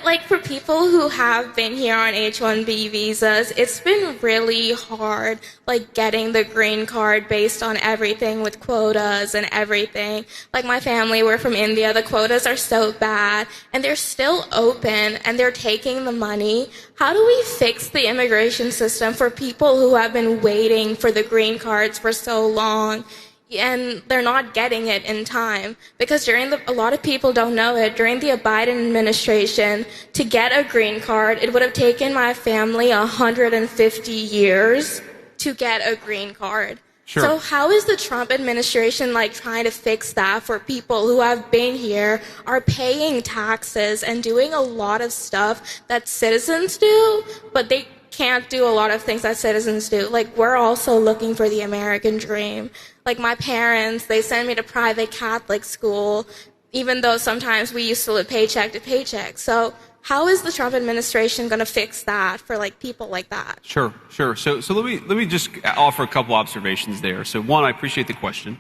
like for people who have been here on H-1B visas, it's been really hard, like getting the green card based on everything with quotas and everything. Like my family, we're from India, the quotas are so bad and they're still open and they're taking the money. How do we fix the immigration system for people who have been waiting for the green cards for so long? And they're not getting it in time because a lot of people don't know it, during the Biden administration, to get a green card, it would have taken my family 150 years to get a green card. Sure. So how is the Trump administration like trying to fix that for people who have been here, are paying taxes and doing a lot of stuff that citizens do, but they can't do a lot of things that citizens do? Like, we're also looking for the American dream. Like, my parents, they send me to private Catholic school, even though sometimes we used to live paycheck to paycheck. So how is the Trump administration going to fix that for like people like that? Sure. So let me just offer a couple observations there. So one, I appreciate the question,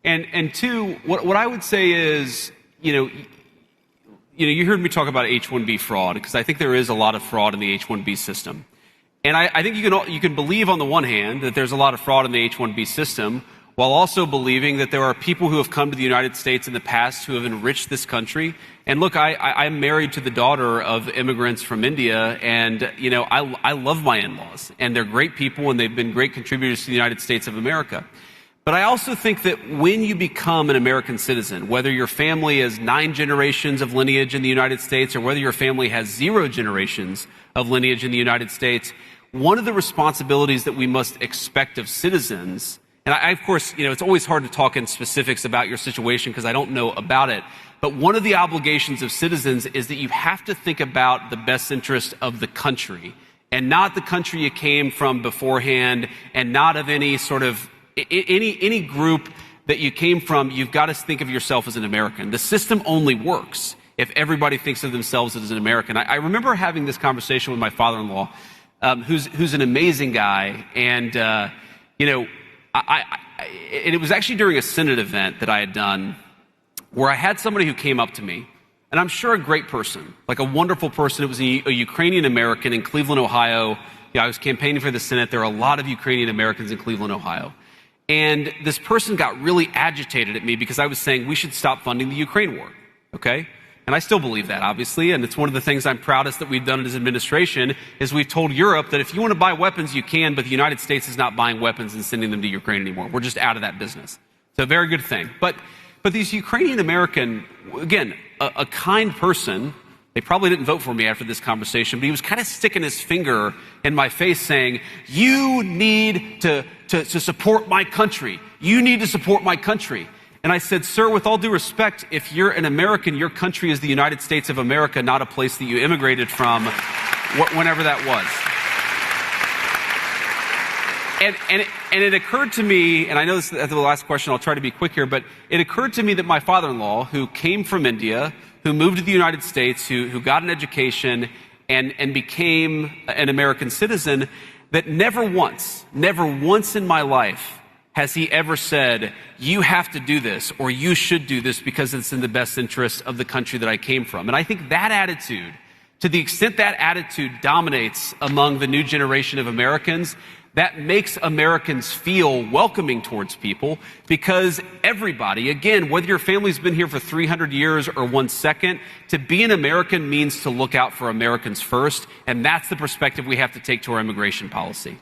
and two, what I would say is, you heard me talk about H-1B fraud, because I think there is a lot of fraud in the H-1B system. And I think you can believe on the one hand that there's a lot of fraud in the H-1B system, while also believing that there are people who have come to the United States in the past who have enriched this country. And look, I'm married to the daughter of immigrants from India, and I love my in-laws, and they're great people, and they've been great contributors to the United States of America. But I also think that when you become an American citizen, whether your family has 9 generations of lineage in the United States or whether your family has 0 generations of lineage in the United States, one of the responsibilities that we must expect of citizens, and of course, it's always hard to talk in specifics about your situation because I don't know about it, but one of the obligations of citizens is that you have to think about the best interest of the country, and not the country you came from beforehand, and not of any sort of any group that you came from. You've got to think of yourself as an American. The system only works if everybody thinks of themselves as an American. I remember having this conversation with my father-in-law, who's an amazing guy, and and it was actually during a Senate event that I had done, where I had somebody who came up to me, and I'm sure a great person, like a wonderful person. It was a Ukrainian American in Cleveland, Ohio. I was campaigning for the Senate. There are a lot of Ukrainian Americans in Cleveland, Ohio. And this person got really agitated at me because I was saying we should stop funding the Ukraine war, okay? And I still believe that, obviously, and it's one of the things I'm proudest that we've done in this administration, is we've told Europe that if you want to buy weapons, you can, but the United States is not buying weapons and sending them to Ukraine anymore. We're just out of that business. So a very good thing. But these Ukrainian American, again, a kind person, they probably didn't vote for me after this conversation, but he was kind of sticking his finger in my face saying, you need to support my country. You need to support my country. And I said, sir, with all due respect, if you're an American, your country is the United States of America, not a place that you immigrated from, whenever that was. And it occurred to me, and I know this is the last question, I'll try to be quick here, but it occurred to me that my father-in-law, who came from India, who moved to the United States, who got an education and became an American citizen, that never once in my life has he ever said, you have to do this, or you should do this because it's in the best interest of the country that I came from. And I think that attitude, to the extent that attitude dominates among the new generation of Americans, that makes Americans feel welcoming towards people, because everybody, again, whether your family's been here for 300 years or 1 second, to be an American means to look out for Americans first, and that's the perspective we have to take to our immigration policy.